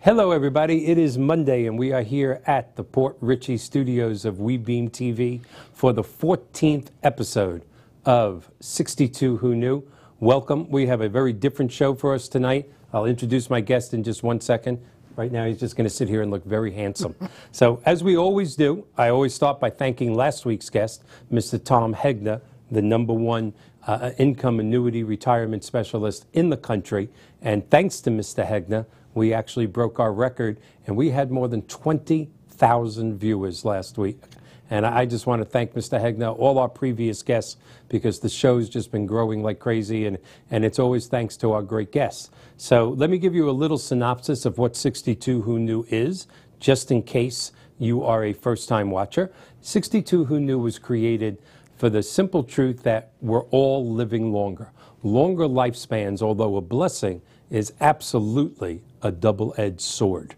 Hello, everybody. It is Monday, and we are here at the Port Richey studios of WeBeam TV for the 14th episode of 62 Who Knew. Welcome. We have a very different show for us tonight. I'll introduce my guest in just 1 second. Right now, he's just going to sit here and look very handsome. So, as we always do, I always start by thanking last week's guest, Mr. Tom Hegner, the #1 income annuity retirement specialist in the country. And thanks to Mr. Hegner, we actually broke our record, and we had more than 20,000 viewers last week. And I just want to thank Mr. Hegner, all our previous guests, because the show's just been growing like crazy, and it's always thanks to our great guests. So let me give you a little synopsis of what 62 Who Knew is, just in case you are a first-time watcher. 62 Who Knew was created for the simple truth that we're all living longer. Longer lifespans, although a blessing, is absolutely a double-edged sword.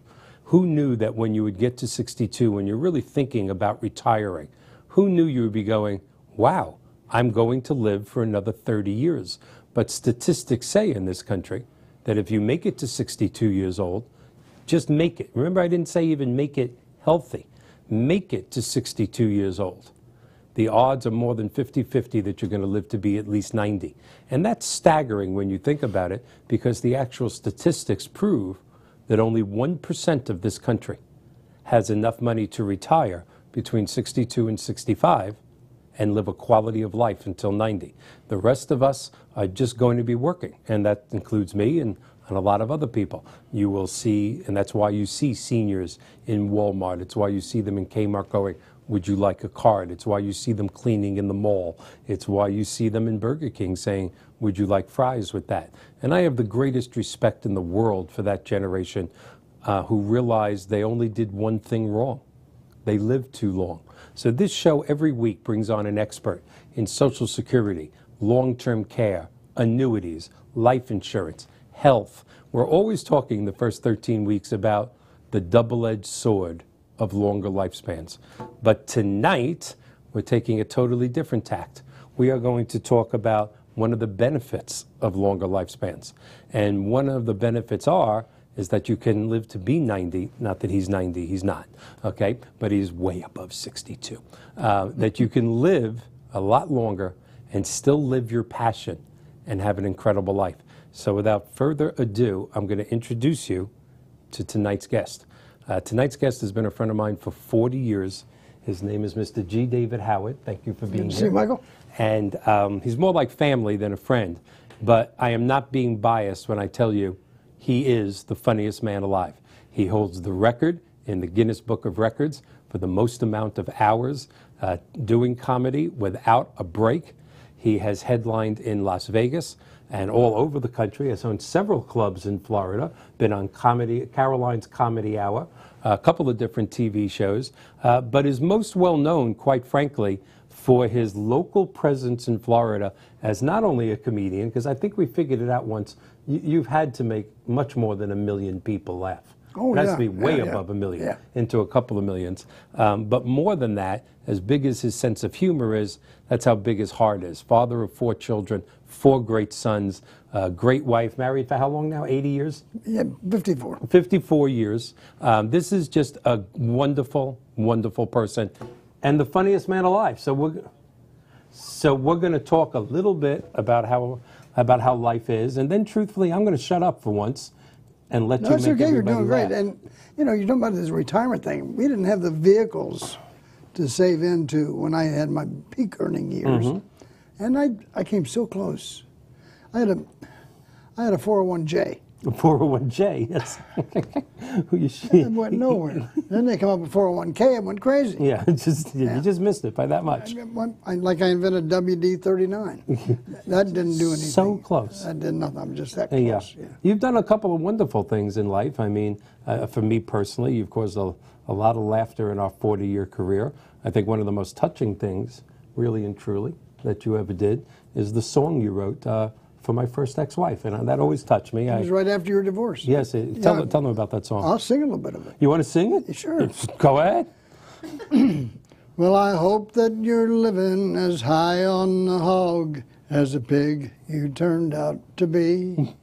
Who knew that when you would get to 62, when you're really thinking about retiring, who knew you would be going, wow, I'm going to live for another 30 years. But statistics say in this country that if you make it to 62 years old, just make it. Remember, I didn't say even make it healthy. Make it to 62 years old. The odds are more than 50-50 that you're going to live to be at least 90. And that's staggering when you think about it, because the actual statistics prove that only 1% of this country has enough money to retire between 62 and 65 and live a quality of life until 90. The rest of us are just going to be working, and that includes me and a lot of other people. You will see, and that's why you see seniors in Walmart. It's why you see them in Kmart going, would you like a card? It's why you see them cleaning in the mall. It's why you see them in Burger King saying, would you like fries with that? And I have the greatest respect in the world for that generation who realized they only did one thing wrong. They lived too long. So this show every week brings on an expert in Social Security, long-term care, annuities, life insurance, health. We're always talking the first 13 weeks about the double-edged sword of longer lifespans. But tonight, we're taking a totally different tact. We are going to talk about one of the benefits of longer lifespans. And one of the benefits is that you can live to be 90, not that he's 90, he's not, okay? But he's way above 62. That you can live a lot longer and still live your passion and have an incredible life. So without further ado, I'm going to introduce you to tonight's guest. Tonight's guest has been a friend of mine for 40 years. His name is Mr. G. David Howard. Thank you for being here. Good to see you, Michael. And he's more like family than a friend. But I am not being biased when I tell you he is the funniest man alive. He holds the record in the Guinness Book of Records for the most amount of hours doing comedy without a break. He has headlined in Las Vegas and all over the country, has owned several clubs in Florida, been on Caroline's Comedy Hour, a couple of different TV shows, but is most well known, quite frankly, for his local presence in Florida as not only a comedian, because I think we figured it out once, you've had to make much more than 1 million people laugh. Oh, it has to be way above 1 million, into a couple of millions. But more than that, as big as his sense of humor is, that's how big his heart is. Father of 4 children, 4 great sons, great wife, married for how long now, 80 years? Yeah, 54. 54 years. This is just a wonderful, wonderful person and the funniest man alive. So we're going to talk a little bit about how life is, and then truthfully, I'm going to shut up for once and let you make everybody You're doing great. laugh. And, you know, you're talking about this retirement thing. We didn't have the vehicles to save into when I had my peak earning years. Mm-hmm. And I came so close. I had a 401J. A 401J, yes. It went nowhere. Then they come up with 401K, I went crazy. Yeah, you just missed it by that much. Like I invented WD-39. That didn't do anything. So close. That did nothing. I'm just that close. Yeah. You've done a couple of wonderful things in life. I mean, for me personally, you've caused a lot of laughter in our 40-year career. I think one of the most touching things, really and truly, that you ever did is the song you wrote for my first ex-wife, and that always touched me. It was right after your divorce. Yes, tell them about that song. I'll sing a little bit of it. You want to sing it? Sure. Go ahead. Well, I hope that you're living as high on the hog as a pig you turned out to be.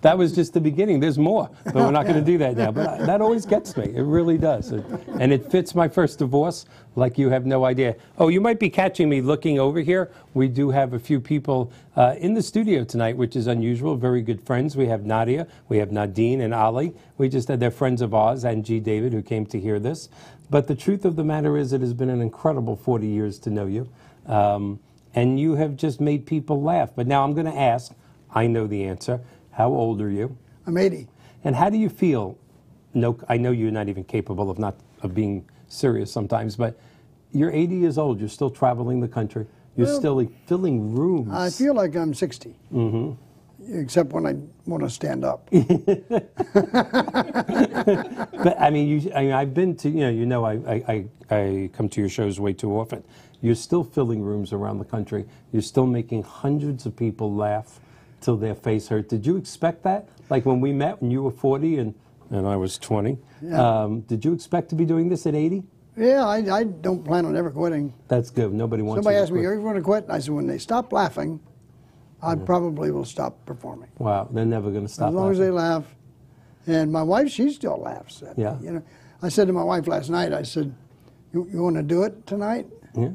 That was just the beginning. There's more, but we're not going to do that now. But that always gets me. It really does. And it fits my first divorce like you have no idea. Oh, you might be catching me looking over here. We do have a few people in the studio tonight, which is unusual. Very good friends. We have Nadia, we have Nadine and Ali. We just had their friends of ours, and G. David, who came to hear this. But the truth of the matter is it has been an incredible 40 years to know you. And you have just made people laugh. But now I'm going to ask, I know the answer. How old are you? I'm 80. And how do you feel? No, I know you're not even capable of being serious sometimes, but you're 80 years old. You're still traveling the country. You're still filling rooms. I feel like I'm 60. Mm-hmm. Except when I want to stand up. But I mean, I've been to, I come to your shows way too often. You're still filling rooms around the country. You're still making hundreds of people laugh till their face hurt. Did you expect that? Like when we met, when you were 40 and I was 20. Yeah. Did you expect to be doing this at 80? Yeah, I don't plan on ever quitting. That's good. Nobody wants Somebody you to asked me, quit. are you going to quit? And I said, when they stop laughing, I probably will stop performing. Wow, they're never going to stop as long laughing. as they laugh. And my wife, she still laughs at Yeah. me. I said to my wife last night, I said, you want to do it tonight? Yeah.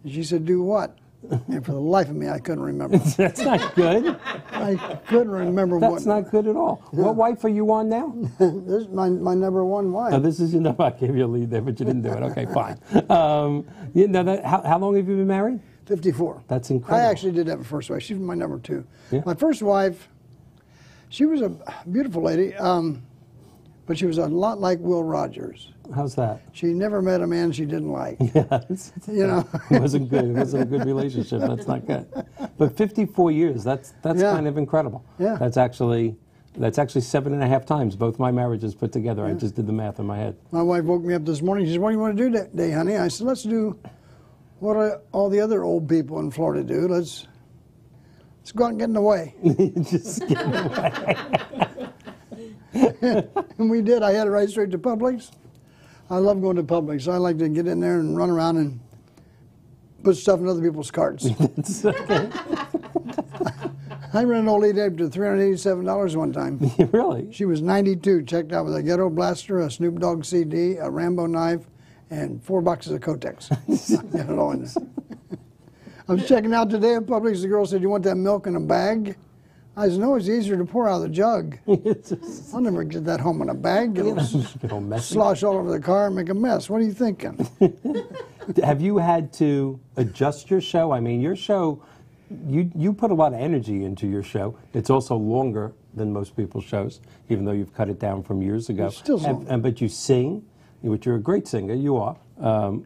And she said, do what? And for the life of me, I couldn't remember. That's not good. I couldn't remember what. That's not good at all. What wife are you on now? This is my number one wife. Oh, this is your number. I gave you a lead there, but you didn't do it. Okay, fine. How long have you been married? 54. That's incredible. I actually did have a first wife. She was my number two. Yeah. My first wife, she was a beautiful lady, but she was a lot like Will Rogers. How's that? She never met a man she didn't like. Yes. It wasn't good. It wasn't a good relationship. That's not good. But 54 years, that's Yeah. kind of incredible. Yeah. That's actually 7.5 times, both my marriages put together. I just did the math in my head. My wife woke me up this morning. She said, what do you want to do today, honey? I said, let's do what all the other old people in Florida do. Let's go out and get in the way. Just get away. And we did. I had it right straight to Publix. I love going to Publix. I like to get in there and run around and put stuff in other people's carts. It's okay. I ran an old lady up to $387 one time. Really? She was 92, checked out with a Ghetto Blaster, a Snoop Dogg CD, a Rambo knife, and 4 boxes of Kotex. I got it all in there. I was checking out today at Publix. The girl said, you want that milk in a bag? I said, no, it's easier to pour out of the jug. I'll never get that home in a bag. It'll slosh all over the car and make a mess. What are you thinking? Have you had to adjust your show? I mean, your show, you put a lot of energy into your show. It's also longer than most people's shows, even though you've cut it down from years ago. It's still long. But you sing, which you're a great singer. You are.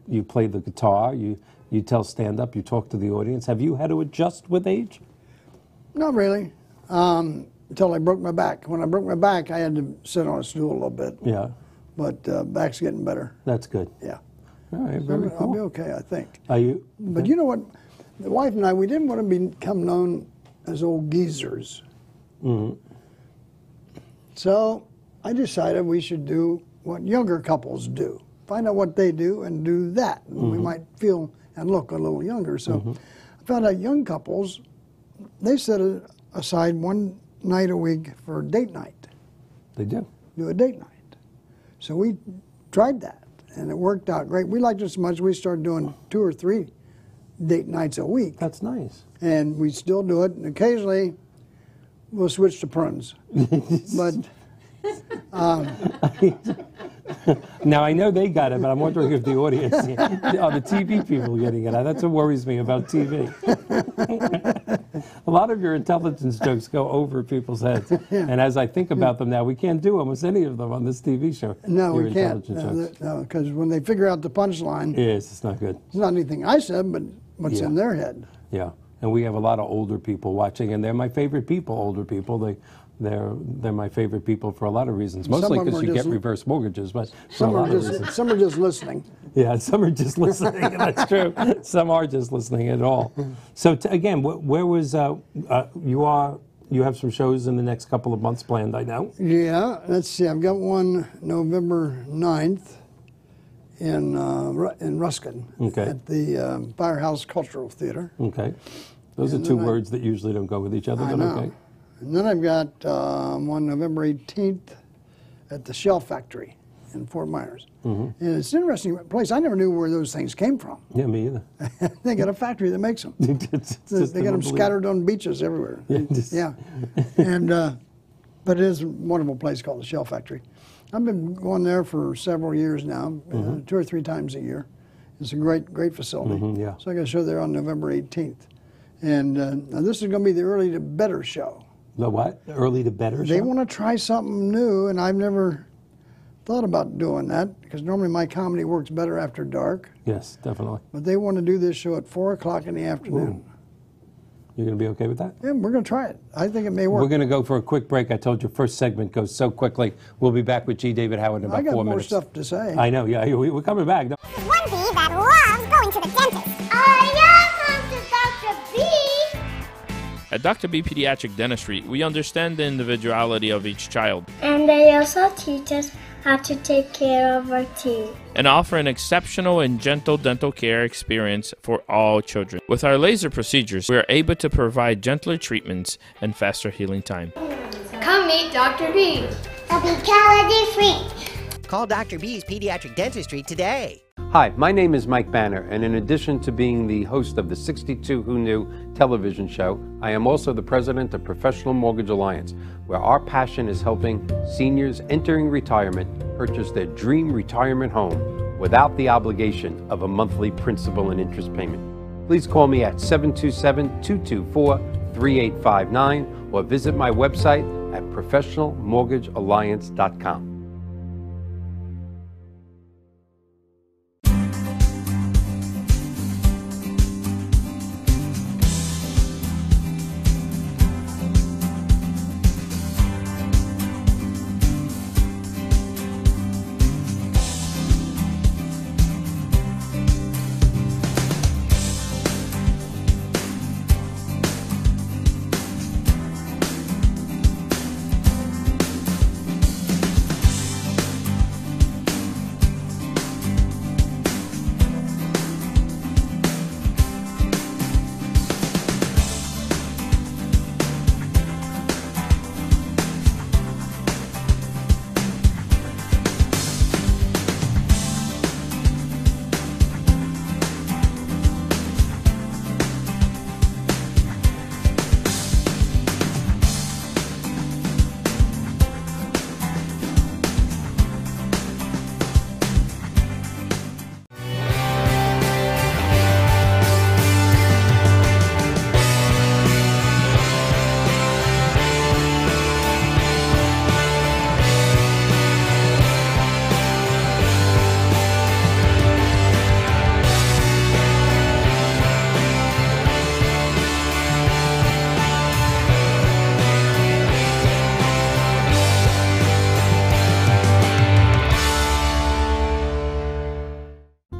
You play the guitar. You tell stand-up. You talk to the audience. Have you had to adjust with age? Not really. Until I broke my back. When I broke my back, I had to sit on a stool a little bit. Yeah. But back's getting better. That's good. Yeah. All right, very I'll cool. be okay, I think. Are you? But you know what? The wife and I, we didn't want to become known as old geezers. Mm-hmm. So I decided we should do what younger couples do. Find out what they do and do that. And we might feel and look a little younger. So I found out young couples, they set aside one night a week for date night. They do. Do a date night. So we tried that, and it worked out great. We liked it so much we started doing 2 or 3 date nights a week. That's nice. And we still do it, and occasionally we'll switch to prunes. But Now, I know they got it, but I'm wondering if the audience, are the TV people getting it? That's what worries me about TV. A lot of your intelligence jokes go over people's heads. And as I think about them now, we can't do almost any of them on this TV show. no, your we can't. intelligence jokes. No, because when they figure out the punchline, Yes, it's not good. it's not anything I said, but what's Yeah. in their head. Yeah. And we have a lot of older people watching, and they're my favorite people, older people. They're my favorite people for a lot of reasons. Mostly of them because are you get just- reverse mortgages, but for a lot of reasons. Some are just listening. Yeah, some are just listening. That's true. Some are just listening at all. So again, where was you have some shows in the next couple of months planned, I know. Yeah, let's see. I've got one November 9th in Ruskin Okay. at the Firehouse Cultural Theater. Okay. Those are two words that usually don't go with each other, I but know. okay. And then I've got one November 18th at the Shell Factory in Fort Myers. And it's an interesting place. I never knew where those things came from. Yeah, me either. They got a factory that makes them. It's They got them scattered on beaches everywhere. Yeah. And, but it is a wonderful place called the Shell Factory. I've been going there for several years now, 2 or 3 times a year. It's a great facility. Yeah. So I got a show there on November 18th. And now this is going to be the Early to Better show. The what? The Early to Better show? They want to try something new, and I've never thought about doing that because normally my comedy works better after dark. Yes, definitely. But they want to do this show at 4 o'clock in the afternoon. You're going to be okay with that? Yeah, we're going to try it. I think it may work. We're going to go for a quick break. I told you first segment goes so quickly. We'll be back with G. David Howard in about 4 minutes. I got more stuff to say. I know, yeah. We're coming back. One bee that loves going to the dentist. I am Dr. B. At Dr. B Pediatric Dentistry, we understand the individuality of each child And they also teach us how to take care of our teeth. and offer an exceptional and gentle dental care experience for all children. With our laser procedures, we are able to provide gentler treatments and faster healing time. Come meet Dr. B. They'll be calorie-free. Call Dr. B's Pediatric Dentistry today. Hi, my name is Mike Banner, and in addition to being the host of the 62 Who Knew television show, I am also the president of Professional Mortgage Alliance, where our passion is helping seniors entering retirement purchase their dream retirement home without the obligation of a monthly principal and interest payment. Please call me at 727-224-3859 or visit my website at professionalmortgagealliance.com.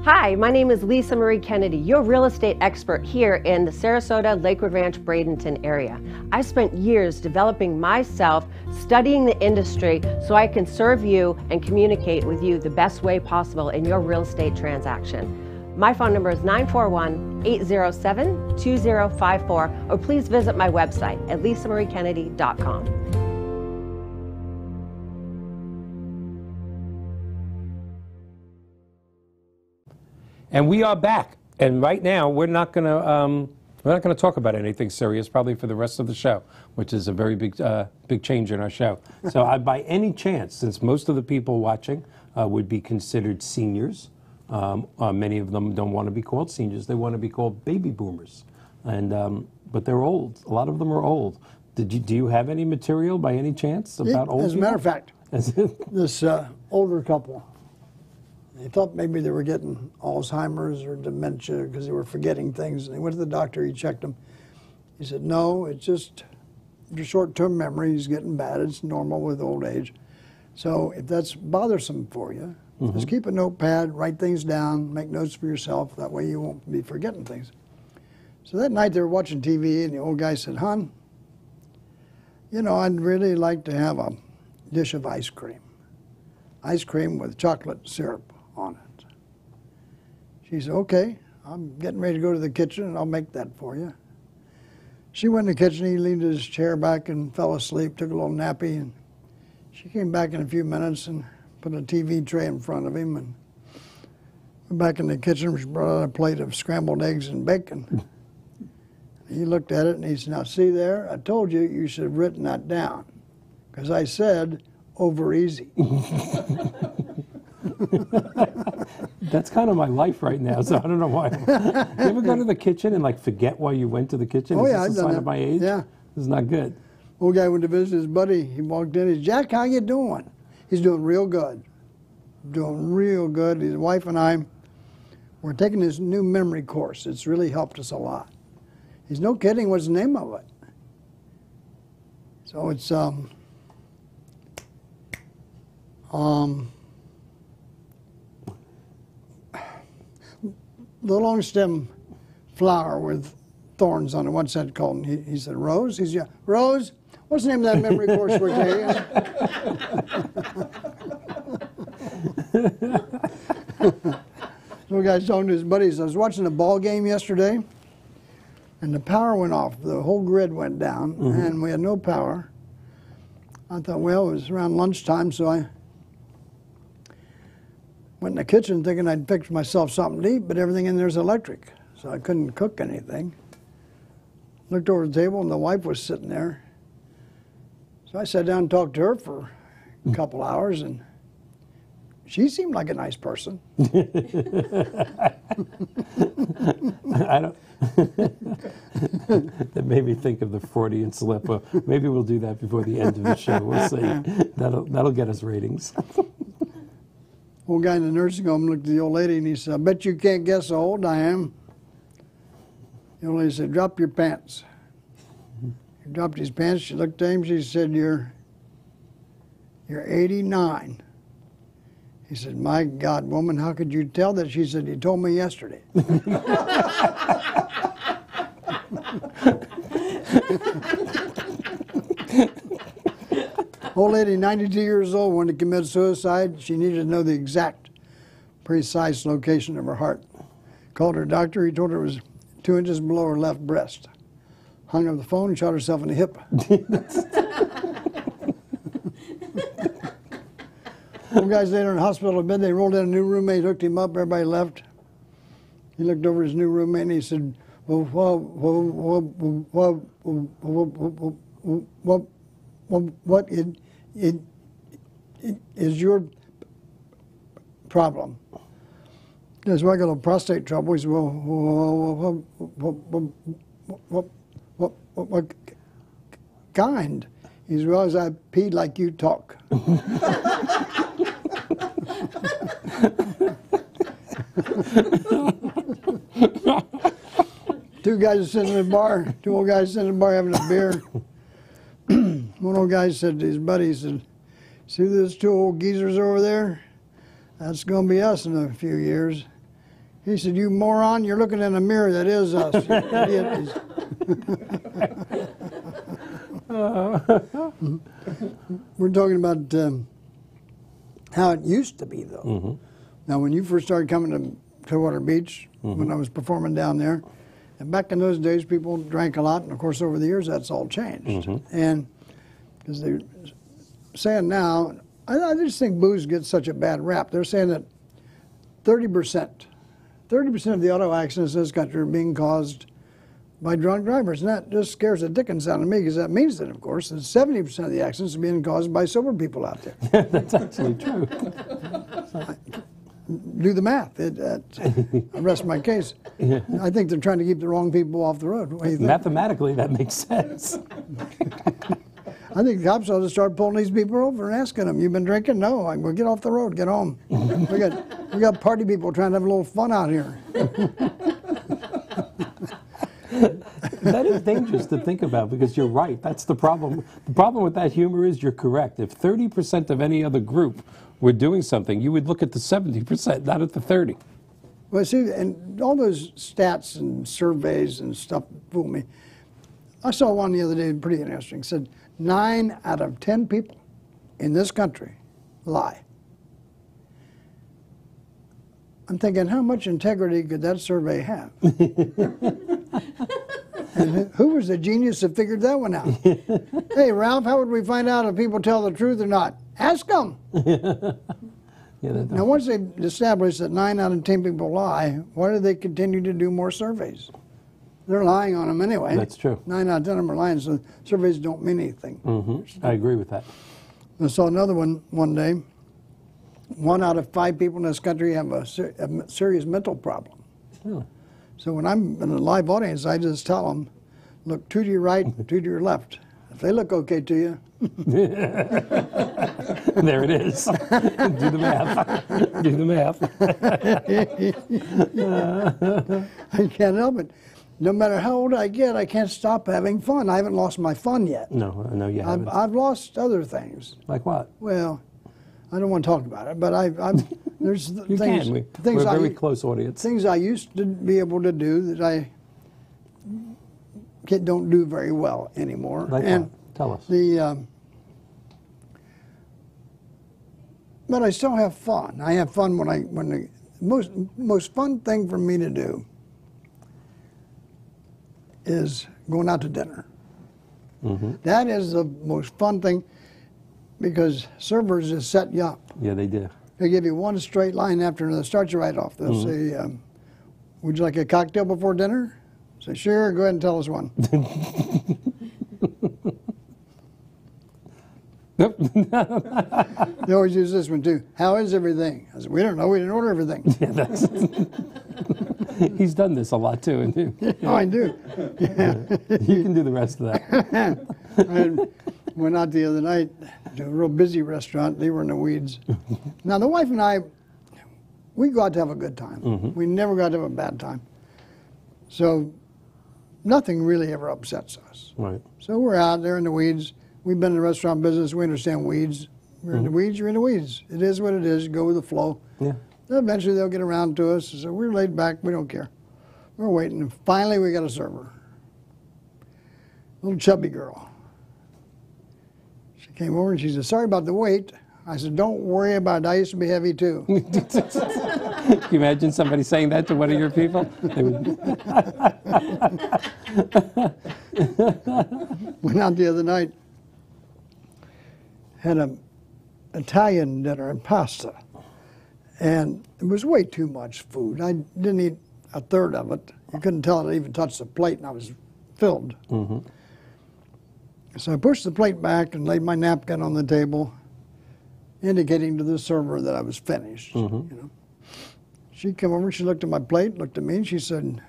Hi, my name is Lisa Marie Kennedy, your real estate expert here in the Sarasota, Lakewood Ranch, Bradenton area. I spent years developing myself, studying the industry so I can serve you and communicate with you the best way possible in your real estate transaction. My phone number is 941-807-2054, or please visit my website at lisamariekennedy.com. And we are back. And right now, we're not going to talk about anything serious, probably for the rest of the show, which is a very big change in our show. So, by any chance, since most of the people watching would be considered seniors, many of them don't want to be called seniors; they want to be called baby boomers. And but they're old. A lot of them are old. Do you have any material by any chance about old As a matter of people? fact, this older couple, they thought maybe they were getting Alzheimer's or dementia because they were forgetting things. And they went to the doctor, he checked them. He said, no, it's just your short-term memory is getting bad. It's normal with old age. So if that's bothersome for you, just keep a notepad, write things down, make notes for yourself. That way you won't be forgetting things. So that night they were watching TV, and the old guy said, hon, you know, I'd really like to have a dish of ice cream. Ice cream with chocolate syrup on it. She said, okay, I'm getting ready to go to the kitchen and I'll make that for you. She went in the kitchen, he leaned his chair back and fell asleep, took a little nappy, and she came back in a few minutes and put a TV tray in front of him, and went back in the kitchen. She brought out a plate of scrambled eggs and bacon. He looked at it and he said, "Now see there, I told you you should have written that down, because I said over easy." That's kind of my life right now, so I don't know why. You ever go to the kitchen and like forget why you went to the kitchen? Oh, Is yeah, this I've a done sign that. of my age? Yeah. This is not good. Old guy went to visit his buddy. He walked in. He said, "Jack, how you doing?" He's doing real good. Doing real good. His wife and I, we're taking this new memory course. It's really helped us a lot. He's no kidding. What's the name of it? So it's the long stem flower with thorns on it. What's that called? And he said, "Rose?" He said, "Yeah. Rose, what's the name of that memory course we're taking?" So the guy's talking to his buddies. "I was watching a ball game yesterday, and the power went off. The whole grid went down, and we had no power. I thought, well, it was around lunchtime, so I went in the kitchen thinking I'd fix myself something to eat, but everything in there's electric, so I couldn't cook anything. Looked over the table, and the wife was sitting there. So I sat down and talked to her for a couple hours, and she seemed like a nice person. I don't. That made me think of the Freudian slip. Maybe we'll do that before the end of the show. We'll see. That'll get us ratings. Old guy in the nursing home looked at the old lady and he said, "I bet you can't guess how old I am." The old lady said, "Drop your pants." He dropped his pants. She looked at him. She said, You're 89. He said, "My God, woman, how could you tell that?" She said, "You told me yesterday." Old lady, 92 years old, wanted to commit suicide. She needed to know the exact, precise location of her heart. Called her doctor. He told her it was 2 inches below her left breast. Hung up the phone and shot herself in the hip. Old guy's laid in the hospital bed. They rolled in a new roommate, hooked him up. Everybody left. He looked over at his new roommate and he said, "What is your problem?" He said, "Well, I got a little prostate trouble." He said, "What kind?" He said, "Well, as I peed like you talk." Two guys sitting in the bar, two old guys sitting in the bar having a beer. One old guy said to his buddy, he said, "See those two old geezers over there? That's going to be us in a few years." He said, "You moron, you're looking in a mirror, that is us." You idiot." We're talking about how it used to be, though. Mm-hmm. Now, when you first started coming to Clearwater Beach, when I was performing down there, and back in those days, people drank a lot, and of course, over the years, that's all changed. And because they're saying now, I just think booze gets such a bad rap. They're saying that 30% of the auto accidents in this country are being caused by drunk drivers. And that just scares the dickens out of me, because that means that, of course, that 70% of the accidents are being caused by sober people out there. That's actually true. Do the math. I rest my case. Yeah. I think they're trying to keep the wrong people off the road. What do you think? Mathematically, that makes sense. I think the cops ought to start pulling these people over and asking them, "You been drinking?" "No." "I go, get off the road, get home." we got party people trying to have a little fun out here. That is dangerous to think about, because you're right. That's the problem. The problem with that humor is you're correct. If 30% of any other group were doing something, you would look at the 70%, not at the 30. Well, see, and all those stats and surveys and stuff fool me. I saw one the other day, pretty interesting. It said 9 out of 10 people in this country lie. I'm thinking, how much integrity could that survey have? And who was the genius that figured that one out? Hey, Ralph, how would we find out if people tell the truth or not? Ask them. Now, once they've established that 9 out of 10 people lie, why do they continue to do more surveys? They're lying on them anyway. That's true. 9 out of 10 of them are lying, so surveys don't mean anything. I agree with that. I saw another one day. 1 out of 5 people in this country have a serious mental problem. Oh. So when I'm in a live audience, I just tell them, look 2 to your right, 2 to your left. If they look okay to you. There it is. Do the math. Do the math. I can't help it. No matter how old I get, I can't stop having fun. I haven't lost my fun yet. No, I know you haven't. I've lost other things. Like what? Well, I don't want to talk about it, but there's You things. can. Things We're a very close audience. Things I used to be able to do that I don't do very well anymore. Like and what? Tell us. But I still have fun. I have fun when the most fun thing for me to do is going out to dinner. That is the most fun thing because servers just set you up. Yeah, they do. They give you one straight line after another. Start you right off. They'll say, would you like a cocktail before dinner? Say, sure, go ahead and tell us one. They always use this one too. How is everything? I said, we don't know. We didn't order everything. Yeah, he's done this a lot too, isn't he? Oh, I do. Yeah. You can do the rest of that. I went out the other night to a real busy restaurant. They were in the weeds. Now, the wife and I, we go out to have a good time. We never go out to have a bad time. So nothing really ever upsets us. Right. So we're out there in the weeds. We've been in the restaurant business. We understand weeds. We're in the weeds. You're in the weeds. It is what it is. Go with the flow. Yeah. Eventually they'll get around to us. So we're laid back. We don't care. We're waiting. And finally we got a server. Little chubby girl. She came over and she said, sorry about the wait. I said, don't worry about it. I used to be heavy too. Can you imagine somebody saying that to one of your people? They would... Went out the other night. Had an Italian dinner and pasta. And it was way too much food. I didn't eat a third of it. You couldn't tell it even touched the plate, and I was filled. So I pushed the plate back and laid my napkin on the table, indicating to the server that I was finished. You know. She came over, she looked at my plate, looked at me, and she said,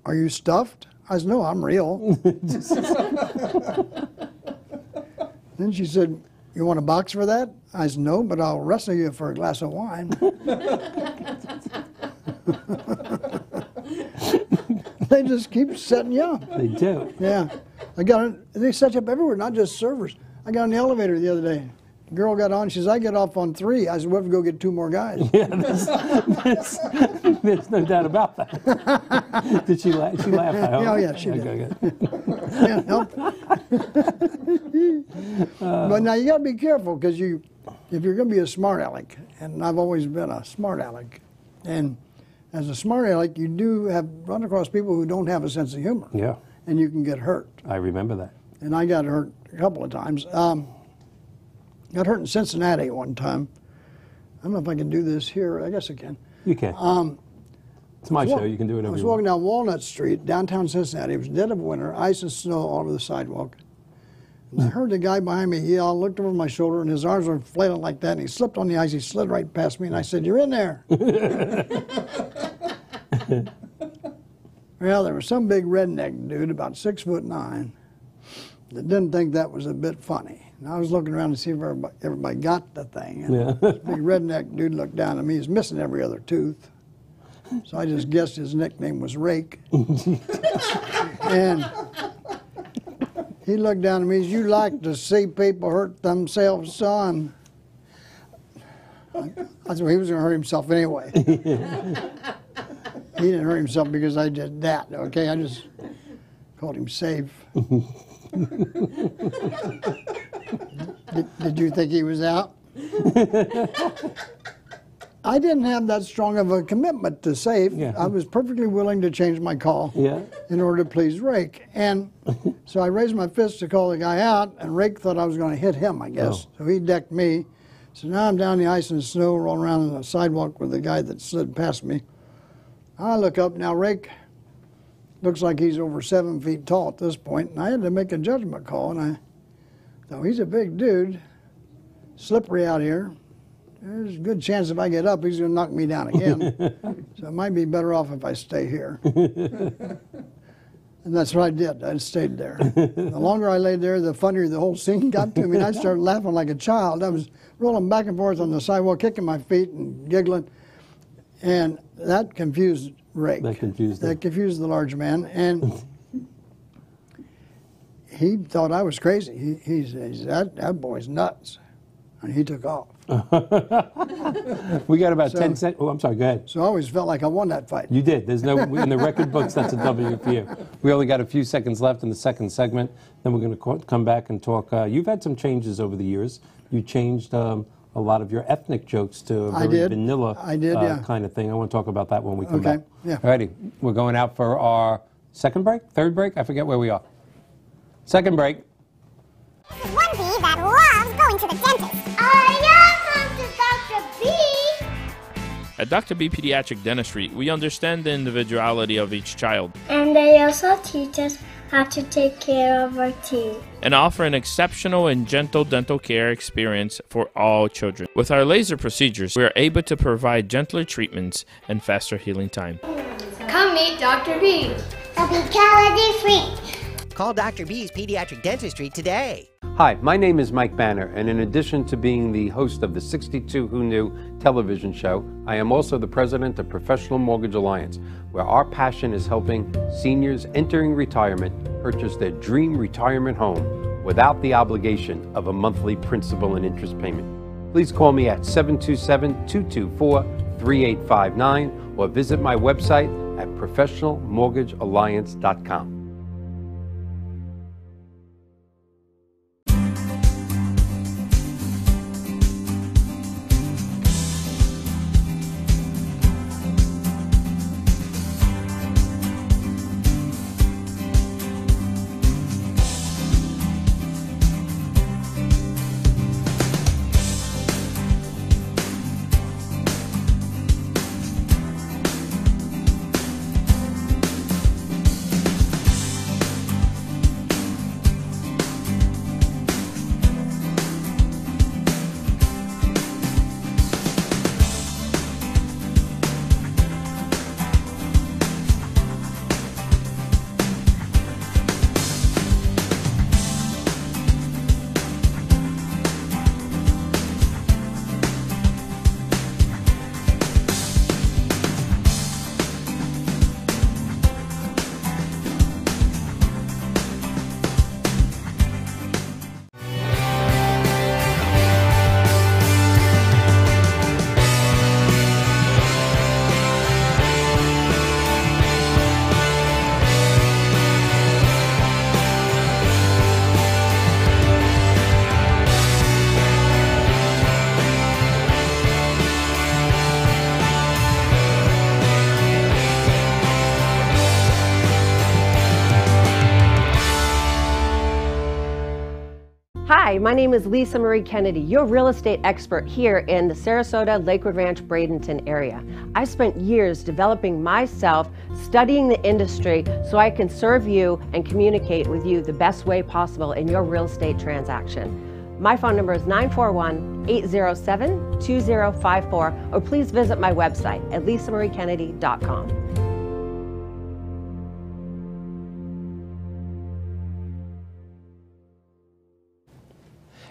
are you stuffed? I said, no, I'm real. Then she said, you want a box for that? I said, no, but I'll wrestle you for a glass of wine. They just keep setting you up. They do. Yeah. They set you up everywhere, not just servers. I got on the elevator the other day. The girl got on, she says, I get off on 3. I said, what if we go get 2 more guys? Yeah, there's no doubt about that. Did she laugh? She laughed, I hope. Oh, yeah, she did. Okay. Yeah, nope. But now you got to be careful because if you're going to be a smart aleck, and I've always been a smart aleck, and as a smart aleck, you do run across people who don't have a sense of humor. Yeah. And you can get hurt. I remember that. And I got hurt a couple of times. Got hurt in Cincinnati one time. I don't know if I can do this here. I guess I can. You can. It's my show. You can do whatever I was you want. walking down Walnut Street, downtown Cincinnati. It was dead of winter, ice and snow all over the sidewalk. And I heard the guy behind me yell, looked over my shoulder, and his arms were flailing like that, and he slipped on the ice. He slid right past me, and I said, you're in there. Well, there was some big redneck dude, about 6'9", that didn't think that was a bit funny. And I was looking around to see if everybody got the thing. And this big redneck dude looked down at me. He's missing every other tooth. So I just guessed his nickname was Rake. And he looked down at me, he said, you like to see people hurt themselves, son? I said, well, he was going to hurt himself anyway. He didn't hurt himself because I did that, okay? I just called him safe. Did you think he was out? I didn't have that strong of a commitment to safe. Yeah. I was perfectly willing to change my call Yeah. in order to please Rake. And so I raised my fist to call the guy out, and Rake thought I was going to hit him, I guess. So he decked me. So now I'm down in the ice and snow, rolling around on the sidewalk with the guy that slid past me. I look up, now Rake looks like he's over 7 feet tall at this point, and I had to make a judgment call, and I thought, he's a big dude, slippery out here. There's a good chance if I get up, he's going to knock me down again. So it might be better off if I stay here. And that's what I did. I stayed there. The longer I lay there, the funnier the whole scene got to me. And I started laughing like a child. I was rolling back and forth on the sidewalk, kicking my feet and giggling. And that confused Rake. That confused him. That confused the large man. And he thought I was crazy. He said, that boy's nuts. And he took off. We got about 10 seconds. Oh, I'm sorry, go ahead. So I always felt like I won that fight. You did. There's no, in the record books, that's a W for you. We only got a few seconds left in the second segment. Then we're going to come back and talk. You've had some changes over the years. You changed a lot of your ethnic jokes to a very vanilla kind of thing. I want to talk about that when we come back. Yeah. All righty. We're going out for our second break, third break? I forget where we are. Second break. This is one bee that loves going to the dentist. I am Dr. B. At Dr. B Pediatric Dentistry, we understand the individuality of each child And they also teach us how to take care of our teeth. and offer an exceptional and gentle dental care experience for all children. With our laser procedures, we are able to provide gentler treatments and faster healing time. Come meet Dr. B. I'll be calorie free. Call Dr. B's Pediatric Dentistry today. Hi, my name is Mike Banner, and in addition to being the host of the 62 Who Knew television show, I am also the president of Professional Mortgage Alliance, where our passion is helping seniors entering retirement purchase their dream retirement home without the obligation of a monthly principal and interest payment. Please call me at 727-224-3859 or visit my website at professionalmortgagealliance.com. Hi, my name is Lisa Marie Kennedy, your real estate expert here in the Sarasota, Lakewood Ranch, Bradenton area. I spent years developing myself, studying the industry so I can serve you and communicate with you the best way possible in your real estate transaction. My phone number is 941-807-2054, or please visit my website at lisamariekennedy.com.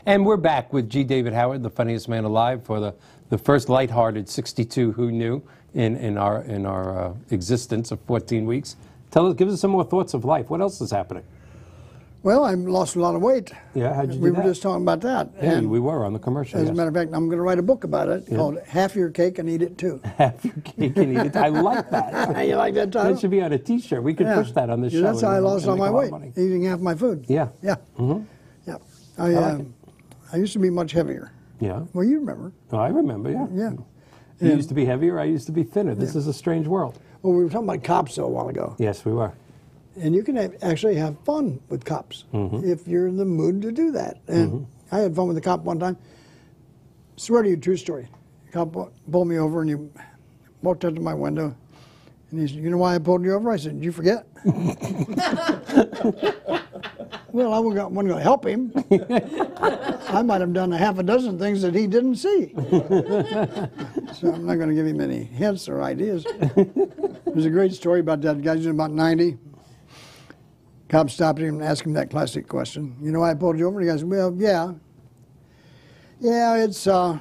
And we're back with G. David Howard, the funniest man alive, for the first lighthearted 62 Who Knew in our existence of 14 weeks. Give us some more thoughts of life. What else is happening? Well, I lost a lot of weight. Yeah, how'd you do We that? were just talking about that. Yeah, And we were on the commercial. as a yes. matter of fact, I'm going to write a book about it called Half Your Cake and Eat It Too. Half your cake and eat it. I like that. You like that title? That should be on a T-shirt. We could push that on this Yeah, show. that's how I and- lost and all make my a lot weight, of money. eating half my food. Yeah. Yeah. Mm-hmm. Yeah. like it. I used to be much heavier. Yeah. Well, you remember. Oh, I remember, yeah. Yeah. You used to be heavier, I used to be thinner. This is a strange world. Well, we were talking about cops a while ago. Yes, we were. And you can actually have fun with cops if you're in the mood to do that. And I had fun with a cop one time. Swear to you, true story. A cop pulled me over and he walked up to my window and he said, "You know why I pulled you over?" I said, "Did you forget?" Well, I wasn't going to help him. I might have done a half a dozen things that he didn't see. So I'm not going to give him any hints or ideas. There's a great story about that guy. He's about 90. Cop stopped him and asked him that classic question. "You know why I pulled you over?" And he goes, "Well, yeah. Yeah, it's probably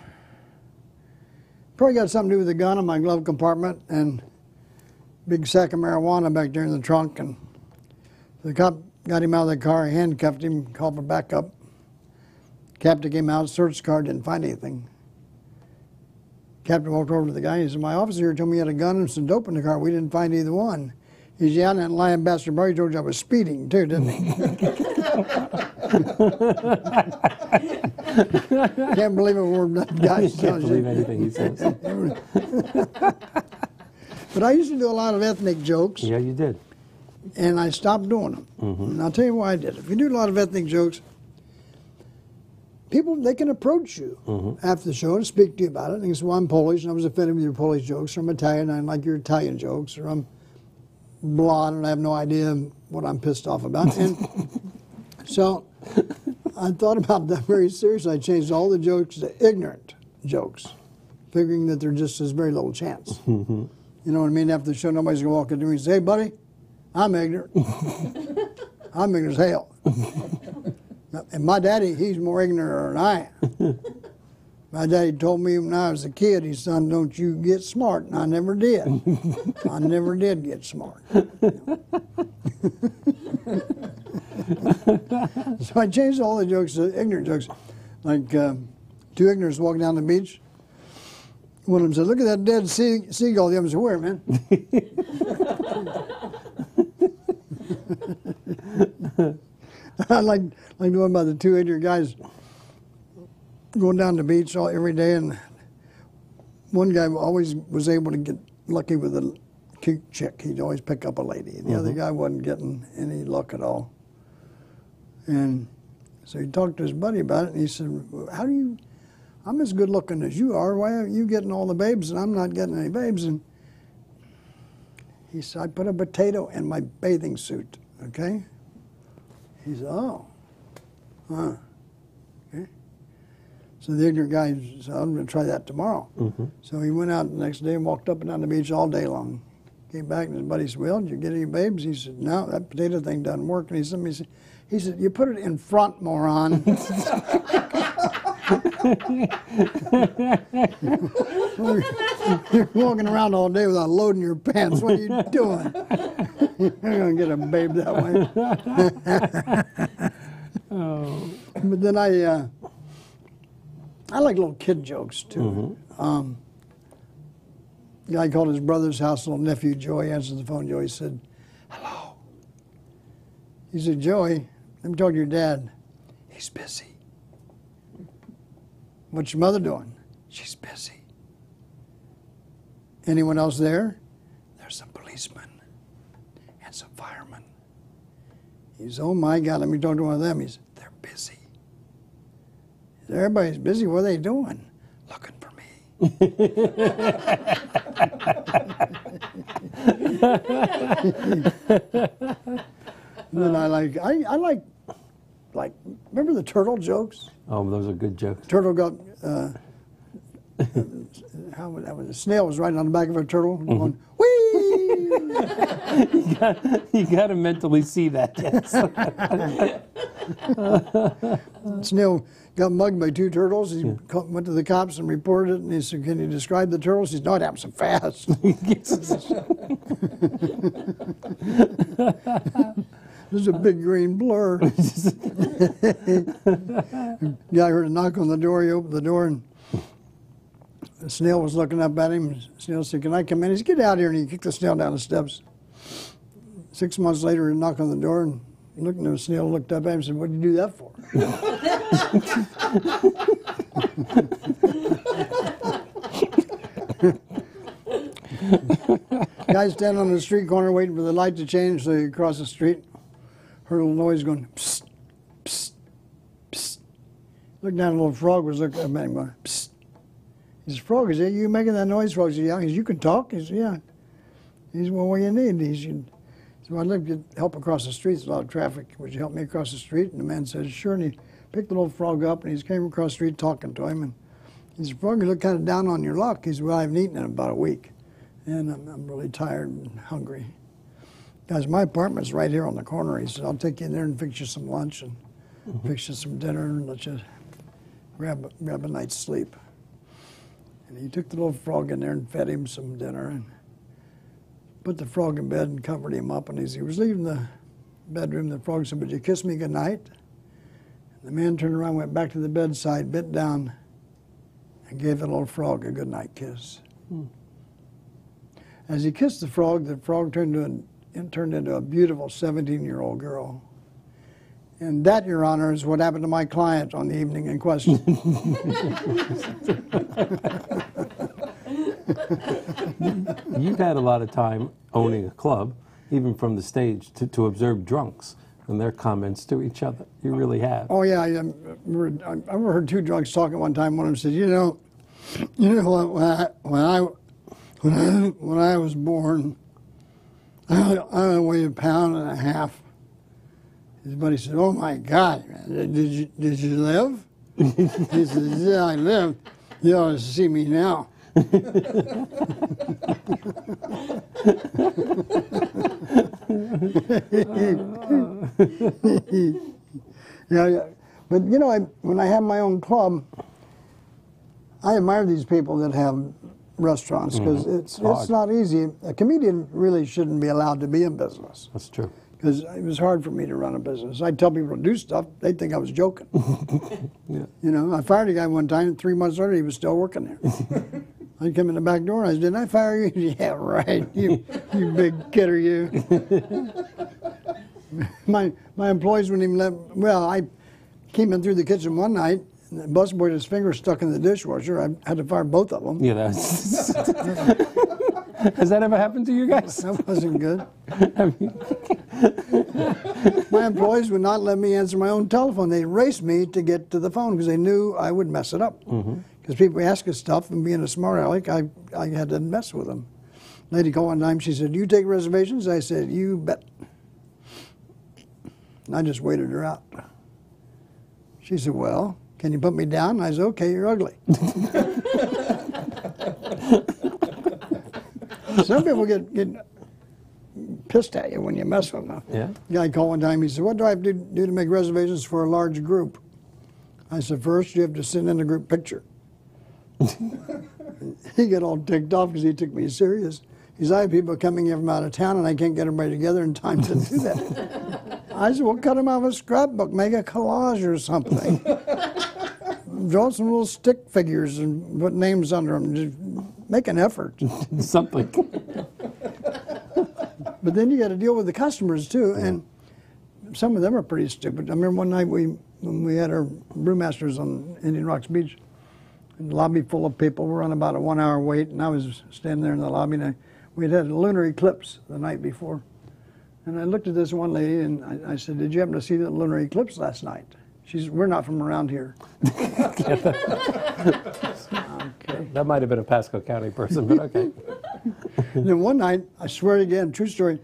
got something to do with the gun in my glove compartment and big sack of marijuana back there in the trunk." And the cop got him out of the car, handcuffed him, called for backup. Captain came out, searched the car, didn't find anything. Captain walked over to the guy and he said, "My officer here told me you had a gun and some dope in the car. We didn't find either one." He said, "Yeah, and that lying bastard Barry told you I was speeding too, didn't he?" Can't believe a word that guy Can't tells believe you. anything he says. But I used to do a lot of ethnic jokes, Yeah, you did. and I stopped doing them. And I'll tell you why I did. If you do a lot of ethnic jokes, people, they can approach you after the show and speak to you about it. And they say, "Well, I'm Polish, and I was offended with your Polish jokes, or I'm Italian, and I like your Italian jokes, or I'm blonde, and I have no idea what I'm pissed off about." And so I thought about that very seriously. I changed all the jokes to ignorant jokes, figuring that there's just this very little chance. You know what I mean? After the show, nobody's going to walk into me and say, "Hey, buddy, I'm ignorant." I'm ignorant as hell. And my daddy, he's more ignorant than I am. My daddy told me when I was a kid, he said, "Son, don't you get smart." And I never did. I never did get smart. So I changed all the jokes to ignorant jokes. Like two ignorants walking down the beach. One of them said, "Look at that dead seagull." The other said, "Where, man?" I like the one about the two ignorant guys going down the beach every day, and one guy always was able to get lucky with a cute chick. He'd always pick up a lady. The other guy wasn't getting any luck at all. And so he talked to his buddy about it, and he said, "How do you, I'm as good looking as you are, why are you getting all the babes and I'm not getting any babes?" And he said, "I put a potato in my bathing suit, okay?" He said, "Oh, huh, okay." So the ignorant guy said, "I'm going to try that tomorrow." So he went out the next day and walked up and down the beach all day long. Came back and his buddy said, "Well, did you get any babes?" He said, "No, that potato thing doesn't work." And he said, "You put it in front, moron." You're walking around all day without loading your pants. What are you doing? You're going to get a babe that way. But then I like little kid jokes, too. The guy called his brother's house, little nephew Joey, answered the phone. Joey said, "Hello." He said, "Joey, let me talk to your dad." "He's busy." "What's your mother doing?" "She's busy." "Anyone else there?" "There's some policemen and some firemen." He said, "Oh my God, let me talk to one of them." He said, "They're busy." He said, "Everybody's busy. What are they doing?" "Looking for me." Then I like, remember the turtle jokes? Oh, those are good jokes. Turtle got, how would that was? A snail was riding on the back of a turtle, going, "Whee!" You got to mentally see that, yes. Snail got mugged by two turtles. He went to the cops and reported it, and he said, "Can you describe the turtles?" He said, "No, it happened so fast." There's a big green blur. Guy heard a knock on the door. He opened the door, and the snail was looking up at him. The snail said, "Can I come in?" He said, "Get out here," and he kicked the snail down the steps. 6 months later, he knocked on the door, and looking at the snail, looked up at him and said, "What did you do that for?" Guy standing on the street corner waiting for the light to change so he could cross the street. Heard a little noise going, psst, psst, psst. Looked down, a little frog was looking at him going, psst. He says, Frog, is it you making that noise? Frog said, yeah. He says, you can talk? He says, yeah. He says, well, what do you need? He said, so I'd like to help across the street. There's a lot of traffic. Would you help me across the street? And the man says, sure. And he picked the little frog up, and he came across the street talking to him. And he said, Frog, you look kind of down on your luck. He said, well, I haven't eaten in about a week, and I'm really tired and hungry. Guys, my apartment's right here on the corner. He said, I'll take you in there and fix you some lunch and fix you some dinner and let you grab a night's sleep. And he took the little frog in there and fed him some dinner and put the frog in bed and covered him up. And as he was leaving the bedroom, the frog said, would you kiss me goodnight? And the man turned around, went back to the bedside, bent down, and gave the little frog a goodnight kiss. As he kissed the frog turned into a beautiful 17-year-old girl. And that, Your Honor, is what happened to my client on the evening in question. You've had a lot of time owning a club, even from the stage, to observe drunks and their comments to each other. You really have. Oh yeah, I heard two drunks talking one time. One of them said, "You know what? When I was born, I weighed 1.5 pounds." His buddy said, "Oh my God, man, did you live?" He said, "Yeah, I lived. You ought to see me now." Yeah, but you know, when I have my own club, I admire these people that have restaurants because it's not easy. A comedian really shouldn't be allowed to be in business. That's true. Because it was hard for me to run a business. I'd tell people to do stuff, they'd think I was joking. Yeah. You know, I fired a guy one time, and 3 months later he was still working there. I'd come in the back door and I said, "Didn't I fire you?" "Yeah, right, you big kidder, you." My employees wouldn't even let, well, I came in through the kitchen one night, and the busboy had his finger stuck in the dishwasher. I had to fire both of them. Yeah, that's... Has that ever happened to you guys? That wasn't good. My employees would not let me answer my own telephone. They raced me to get to the phone because they knew I would mess it up. Because people ask us stuff, and being a smart aleck, I had to mess with them. Lady called one time, she said, "Do you take reservations?" I said, "You bet." And I just waited her out. She said, "Well, can you put me down?" I said, "Okay, you're ugly." Some people get pissed at you when you mess with them. Yeah. The guy called one time, he said, "What do I have to do to make reservations for a large group?" I said, "First, you have to send in a group picture." He got all ticked off because he took me serious. He said, "I have people coming in from out of town and I can't get everybody together in time to do that." I said, "Well, cut them out of a scrapbook, make a collage or something. Draw some little stick figures and put names under them. Just make an effort." Something. But then you got to deal with the customers too, and some of them are pretty stupid. I remember one night when we had our brewmasters on Indian Rocks Beach, and the lobby full of people. We're on about a 1 hour wait, and I was standing there in the lobby, and we had a lunar eclipse the night before. And I looked at this one lady, and I said, "Did you happen to see the lunar eclipse last night?" She said, "We're not from around here." Okay. That might have been a Pasco County person, but okay. And then one night, I swear again, true story.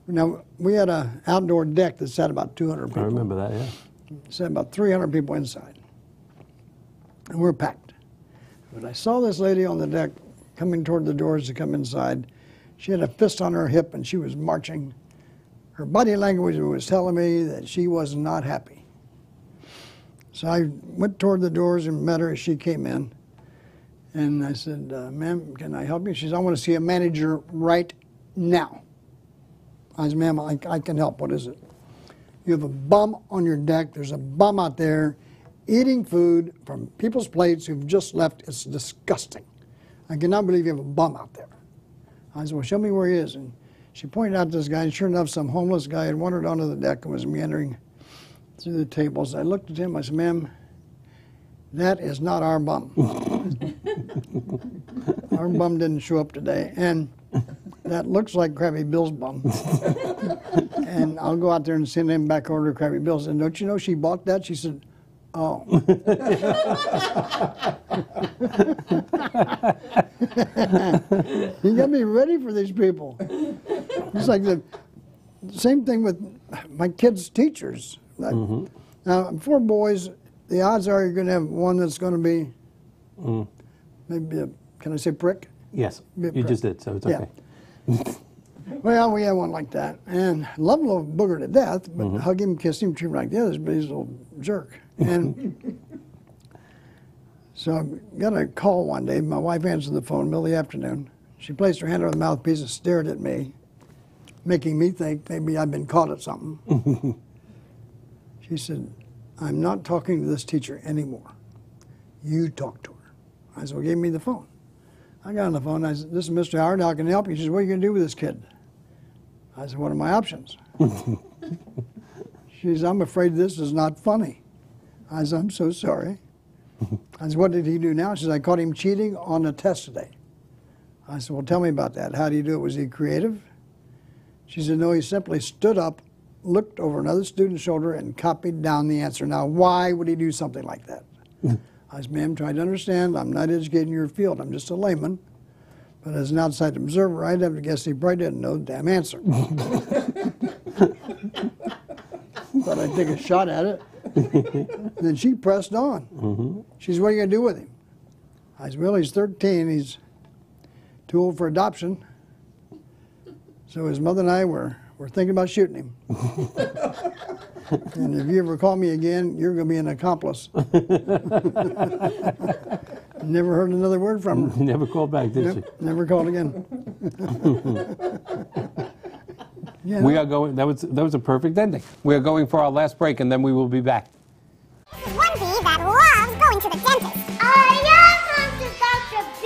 Now, we had an outdoor deck that sat about 200 people. I remember that, yeah. Sat about 300 people inside. And we're packed. But I saw this lady on the deck coming toward the doors to come inside. She had a fist on her hip, and she was marching. Her body language was telling me that she was not happy. So I went toward the doors and met her as she came in. And I said, "Ma'am, can I help you?" She said, "I want to see a manager right now." I said, "Ma'am, I can help. What is it?" "You have a bum on your deck. There's a bum out there eating food from people's plates who've just left. It's disgusting. I cannot believe you have a bum out there." I said, "Well, show me where he is." And she pointed out this guy, and sure enough, some homeless guy had wandered onto the deck and was meandering through the tables. I looked at him. I said, "Ma'am, that is not our bum. Our bum didn't show up today, and that looks like Krabby Bill's bum. And I'll go out there and send him back order Krabby Bill's. And don't you know she bought that? She said, oh. You got to be ready for these people. It's like the same thing with my kids' teachers. Now, 4 boys, the odds are you're going to have one that's going to be maybe a, can I say prick? Yes, you just did, so it's okay. Well, we had one like that, and love little booger to death, but hug him, kiss him, treat him like the others, but he's a little jerk. And so I got a call one day. My wife answered the phone in the middle of the afternoon. She placed her hand over the mouthpiece and stared at me, making me think maybe I'd been caught at something. She said, I'm not talking to this teacher anymore. You talk to her. I said, well, give me the phone. I got on the phone. I said, this is Mr. Howard. How can I help you? She said, what are you going to do with this kid? I said, what are my options? She said, I'm afraid this is not funny. I said, I'm so sorry. I said, what did he do now? She said, I caught him cheating on a test today. I said, well, tell me about that. How did he do it? Was he creative? She said, no, he simply stood up, looked over another student's shoulder, and copied down the answer. Now, why would he do something like that? I said, ma'am, try to understand, I'm not educating your field. I'm just a layman. But as an outside observer, I'd have to guess he probably didn't know the damn answer. But I'd take a shot at it. And then she pressed on. She said, what are you going to do with him? I said, well, he's 13. He's too old for adoption. So his mother and I were thinking about shooting him. And if you ever call me again, you're going to be an accomplice. Never heard another word from her. Never called back, did she? Never called again. Yeah. We are going, that was a perfect ending. We are going for our last break, and then we will be back. One bee that loves going to the dentist. I love Dr. B.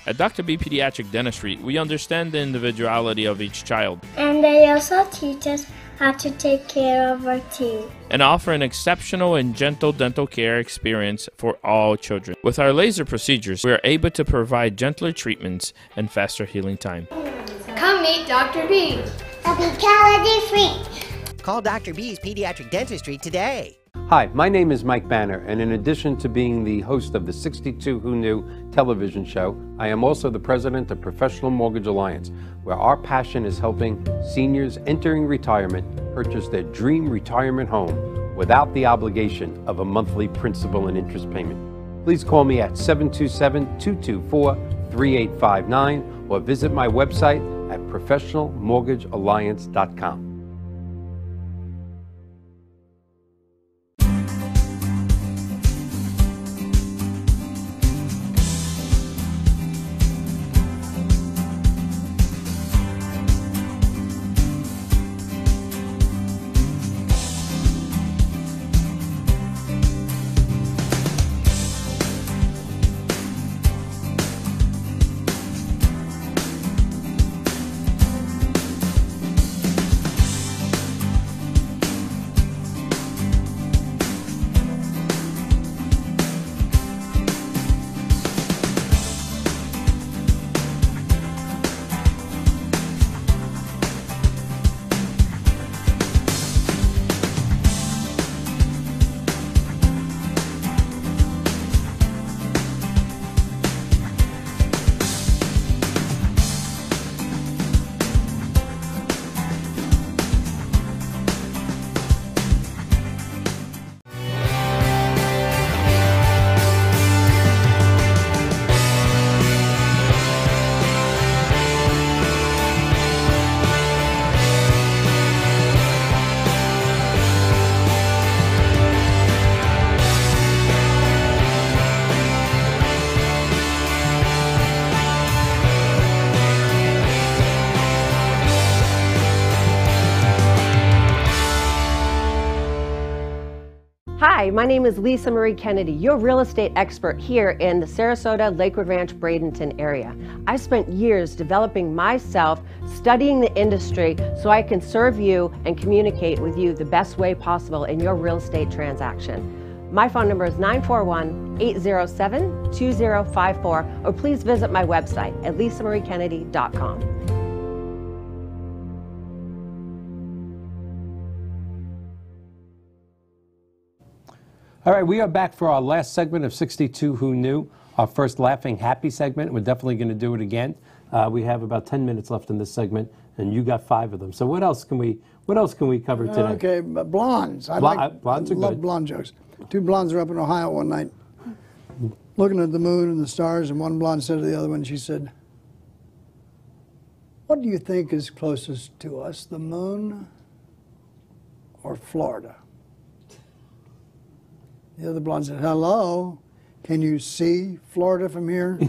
At Dr. B Pediatric Dentistry, we understand the individuality of each child And they also teach us how to take care of our teeth. and offer an exceptional and gentle dental care experience for all children. With our laser procedures, we are able to provide gentler treatments and faster healing time. Come meet Dr. B. A be calorie free. Call Dr. B's Pediatric Dentistry today. Hi, my name is Mike Banner, and in addition to being the host of the 62 Who Knew television show, I am also the president of Professional Mortgage Alliance, where our passion is helping seniors entering retirement purchase their dream retirement home without the obligation of a monthly principal and interest payment. Please call me at 727-224-3859 or visit my website at professionalmortgagealliance.com. Hi, my name is Lisa Marie Kennedy, your real estate expert here in the Sarasota, Lakewood Ranch, Bradenton area. I spent years developing myself, studying the industry so I can serve you and communicate with you the best way possible in your real estate transaction. My phone number is 941-807-2054, or please visit my website at lisamariekennedy.com. All right, we are back for our last segment of 62 Who Knew, our first Laughing Happy segment. We're definitely going to do it again. We have about 10 minutes left in this segment, and you got 5 of them. So what else can we cover today? Okay, but blondes. Blondes are love good. blonde jokes. 2 blondes were up in Ohio one night looking at the moon and the stars, and one blonde said to the other one, she said, "What do you think is closest to us, the moon or Florida?" The other blonde said, "Hello, can you see Florida from here?"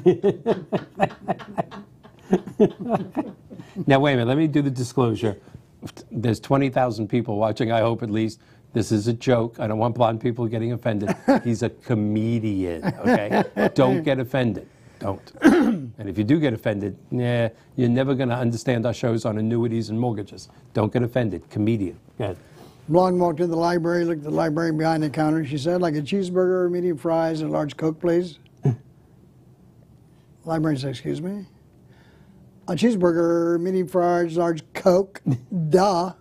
Now, wait a minute. Let me do the disclosure. There's 20,000 people watching, I hope at least. This is a joke. I don't want blonde people getting offended. He's a comedian, okay? Don't get offended. Don't. And if you do get offended, you're never going to understand our shows on annuities and mortgages. Don't get offended. Comedian. Go ahead. Blonde walked in the library, looked at the librarian behind the counter. She said, "Like a cheeseburger, medium fries, and a large Coke, please." Librarian said, "Excuse me?" "A cheeseburger, medium fries, large Coke." Duh.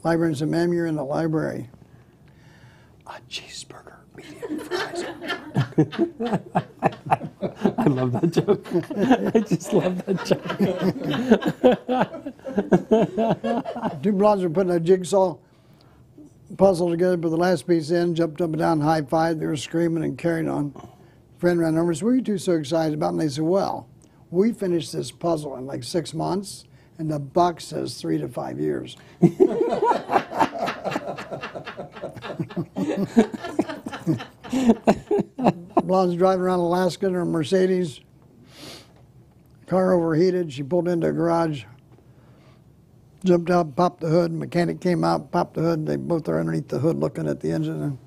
Librarian said, "Ma'am, you're in the library." "A cheeseburger, medium fries." I love that joke. I just love that joke. 2 blondes were putting a jigsaw puzzle together, put the last piece in, jumped up and down, high-fived. They were screaming and carrying on. Friend ran over and said, "What are you two so excited about?" And they said, "Well, we finished this puzzle in like 6 months, and the buck says 3 to 5 years." Blonde's driving around Alaska in her Mercedes. Car overheated. She pulled into a garage, jumped out, popped the hood. Mechanic came out, popped the hood. They both are underneath the hood looking at the engine. And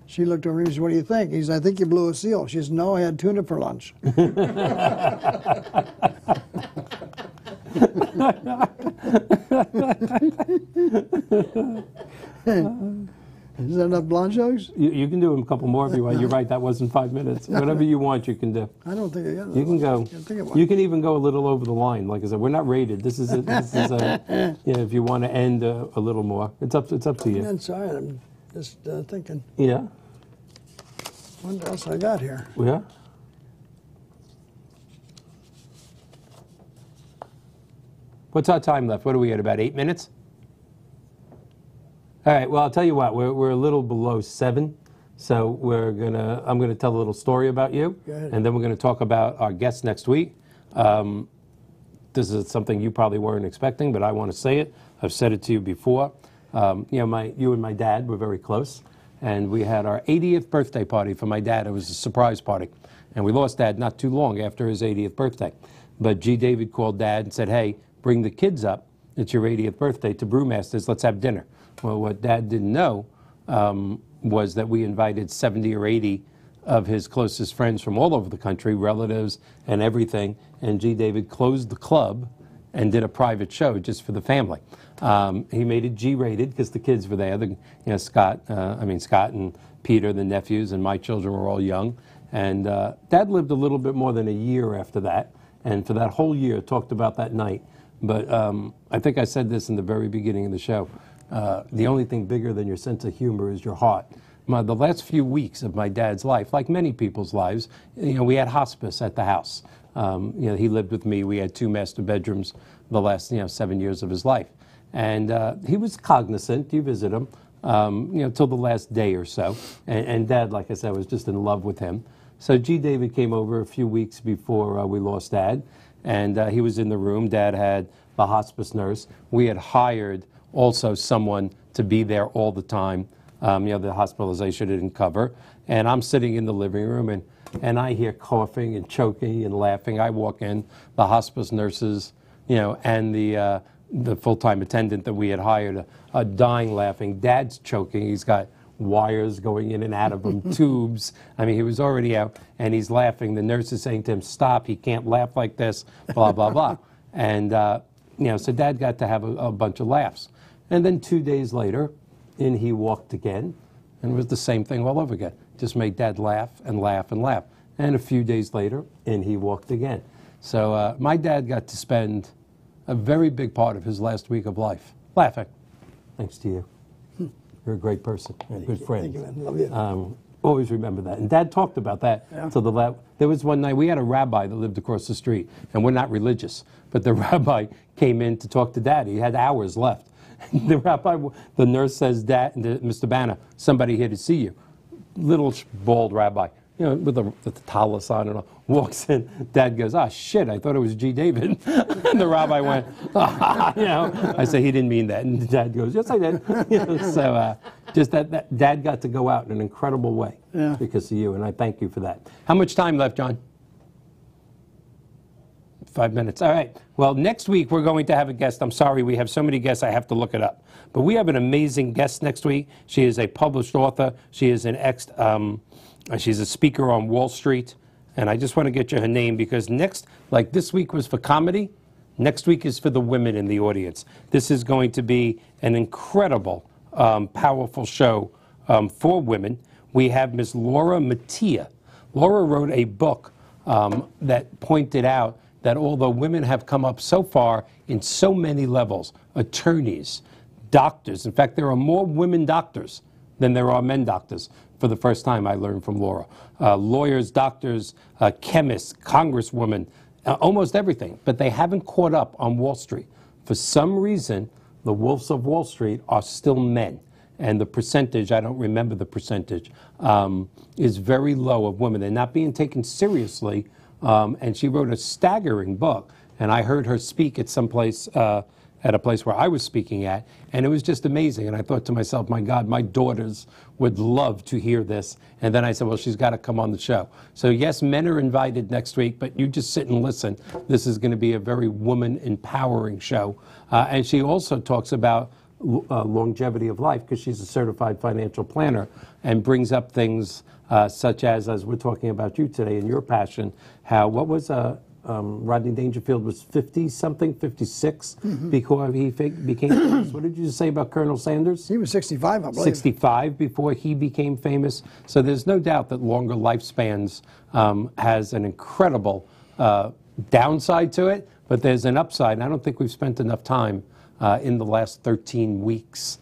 she looked over and he said, "What do you think?" He said, "I think you blew a seal." She said, "No, I had tuna for lunch." Is that enough blonde jokes? You can do a couple more if you want. You're right, that wasn't 5 minutes. Whatever you want, you can do. I don't think I got it. You can go. You can even go a little over the line. Like I said, we're not rated. This is if you want to end a little more, it's up to you. That's all right. I'm just thinking. Yeah. What else I got here? Yeah. What's our time left? What are we at? About 8 minutes? All right. Well, I'll tell you what. We're a little below 7, so I'm gonna tell a little story about you, and then we're gonna talk about our guest next week. This is something you probably weren't expecting, but I want to say it. I've said it to you before. You and my dad were very close, and we had our 80th birthday party for my dad. It was a surprise party, and we lost Dad not too long after his 80th birthday. But G. David called Dad and said, "Hey, bring the kids up. It's your 80th birthday to Brewmasters. Let's have dinner." Well, what Dad didn't know was that we invited 70 or 80 of his closest friends from all over the country, relatives and everything, and G. David closed the club and did a private show just for the family. He made it G-rated because the kids were there. Scott and Peter, the nephews, and my children were all young. And Dad lived a little bit more than a year after that, and for that whole year talked about that night. But I think I said this in the very beginning of the show. The only thing bigger than your sense of humor is your heart. The last few weeks of my dad's life, like many people's lives, we had hospice at the house. He lived with me. We had 2 master bedrooms the last 7 years of his life. And he was cognizant. You visit him, till the last day or so. And Dad, like I said, was just in love with him. So G. David came over a few weeks before we lost Dad. And he was in the room. Dad had the hospice nurse. We had hired also someone to be there all the time. The hospitalization didn't cover. And I'm sitting in the living room, and I hear coughing and choking and laughing. I walk in, the hospice nurses, and the full-time attendant that we had hired are dying laughing. Dad's choking. He's got wires going in and out of him, tubes. I mean, he was already out, and he's laughing. The nurse is saying to him, "Stop, he can't laugh like this," blah, blah, blah. And, so Dad got to have a bunch of laughs. And then 2 days later, in he walked again, And it was the same thing all over again. Just made Dad laugh and laugh and laugh. And a few days later, in he walked again. So my dad got to spend a very big part of his last week of life laughing. Thanks to you. You're a great person and a good friend. Thank you, man. Love you. Always remember that. And Dad talked about that till the last. There was one night, we had a rabbi that lived across the street, and we're not religious, but the rabbi came in to talk to Dad. He had hours left. The nurse says, Dad, Mr. Banner, somebody here to see you. Little bald rabbi, with the tallis on and all, walks in. Dad goes, shit, I thought it was G. David. And the rabbi went, I said, he didn't mean that. And Dad goes, yes, I did. So just that Dad got to go out in an incredible way because of you, and I thank you for that. How much time left, John? 5 minutes. All right. Well, next week we're going to have a guest. I'm sorry, we have so many guests, I have to look it up. But we have an amazing guest next week. She is a published author. She is she's a speaker on Wall Street. And I just want to get you her name because like this week was for comedy, next week is for the women in the audience. This is going to be an incredible, powerful show for women. We have Ms. Laura Mattia. Laura wrote a book that pointed out that although women have come up so far in so many levels, attorneys, doctors, in fact, there are more women doctors than there are men doctors. For the first time, I learned from Laura. Lawyers, doctors, chemists, congresswomen, almost everything. But they haven't caught up on Wall Street. For some reason, the wolves of Wall Street are still men. And the percentage, I don't remember the percentage, is very low of women. They're not being taken seriously. And she wrote a staggering book. And I heard her speak at some place, at a place where I was speaking at, and it was just amazing. And I thought to myself, my God, my daughters would love to hear this. And then I said, well, she's got to come on the show. So yes, men are invited next week, but you just sit and listen. This is going to be a very woman-empowering show. And she also talks about longevity of life because she's a certified financial planner and brings up things such as we're talking about you today and your passion, what was Rodney Dangerfield was 50-something, 56 before he became famous. What did you say about Colonel Sanders? He was 65, I believe. 65 before he became famous. So there's no doubt that longer lifespans has an incredible downside to it, but there's an upside. And I don't think we've spent enough time in the last 13 weeks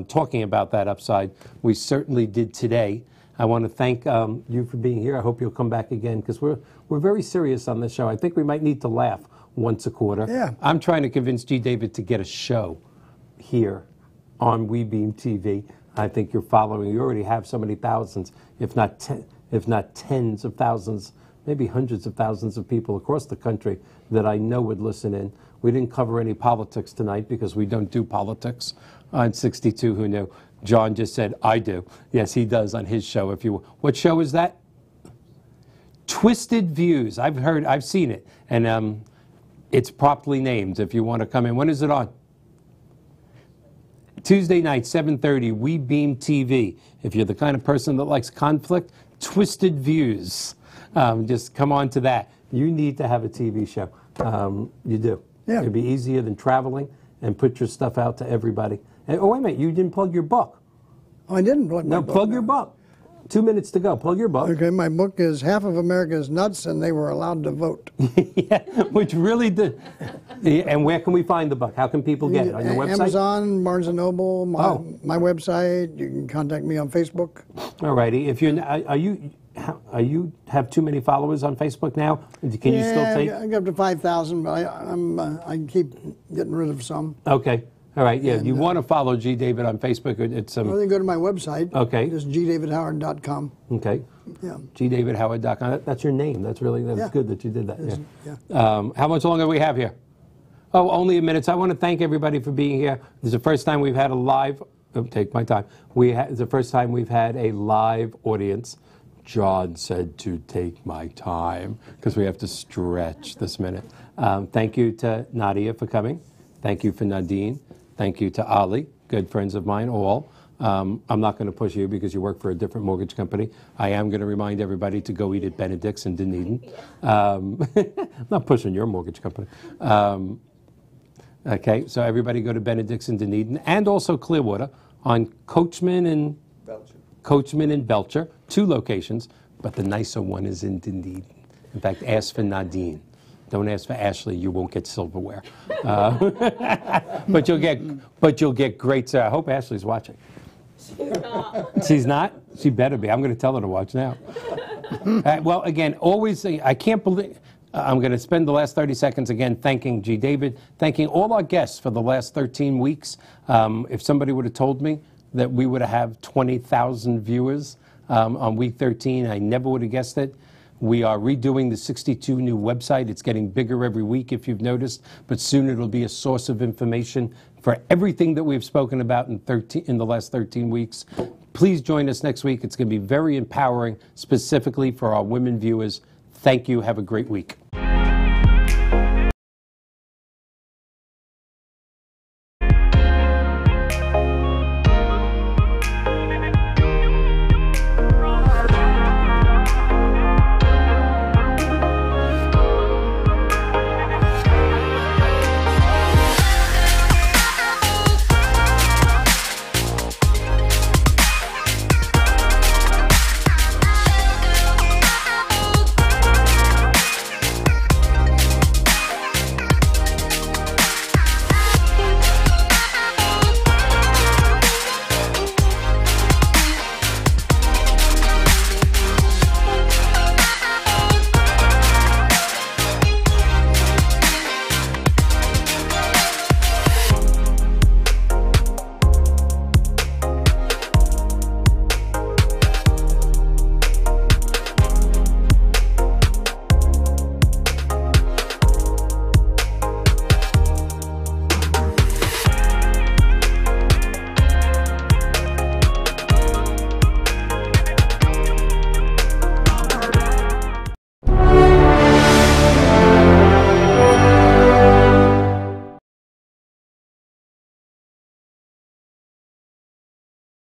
talking about that upside. We certainly did today. I want to thank you for being here. I hope you'll come back again because we're very serious on this show. I think we might need to laugh once a quarter. Yeah. I'm trying to convince G. David to get a show here on WeBeam TV. I think you're following. You already have so many thousands, if not tens of thousands, maybe hundreds of thousands of people across the country that I know would listen in. We didn't cover any politics tonight because we don't do politics on 62 Who Knew. John just said, I do. Yes, he does on his show. What show is that? Twisted Views. I've seen it. And it's properly named if you want to come in. When is it on? Tuesday night, 7:30, WeBeam TV. If you're the kind of person that likes conflict, Twisted Views. Just come on to that. You need to have a TV show. You do. Yeah. It'd be easier than traveling and put your stuff out to everybody. And, oh, wait a minute. You didn't plug your book. Oh, I didn't plug my book. No, plug your book. 2 minutes to go. Plug your book. Okay, my book is Half of America's Nuts, and they were allowed to vote. Yeah, which really did. And where can we find the book? How can people get it? On your website? Amazon, Barnes & Noble, my website. You can contact me on Facebook. All righty. If you're, you have too many followers on Facebook now? Can you still take? I got up to 5,000, but I keep getting rid of some. Okay. All right. Yeah. You want to follow G. David on Facebook? It's Or they go to my website. Okay. Just gdavidhoward.com. Okay. Yeah. gdavidhoward.com. That's your name. That's good that you did that. Yeah. How much longer do we have here? Oh, only a minute. So I want to thank everybody for being here. This is the first time we've had a live. Take my time. It's the first time we've had a live audience. John said to take my time because we have to stretch this minute. Thank you to Nadia for coming. Thank you for Nadine. Thank you to Ali, good friends of mine, all. I'm not going to push you because you work for a different mortgage company. I am going to remind everybody to go eat at Benedict's in Dunedin. I'm not pushing your mortgage company. Okay, so everybody go to Benedict's in Dunedin and also Clearwater on Coachman and Coachman and Belcher, 2 locations, but the nicer one is in Dunedin. In fact, ask for Nadine. Don't ask for Ashley. You won't get silverware. But you'll get great. I hope Ashley's watching. She's not. She's not? She better be. I'm going to tell her to watch now. Well, again, always, I can't believe, I'm going to spend the last 30 seconds again thanking G. David, thanking all our guests for the last 13 weeks. If somebody would have told me that we would have 20,000 viewers on week 13, I never would have guessed it. We are redoing the 62 new website. It's getting bigger every week, if you've noticed, but soon it'll be a source of information for everything that we've spoken about in the last 13 weeks. Please join us next week. It's going to be very empowering, specifically for our women viewers. Thank you. Have a great week.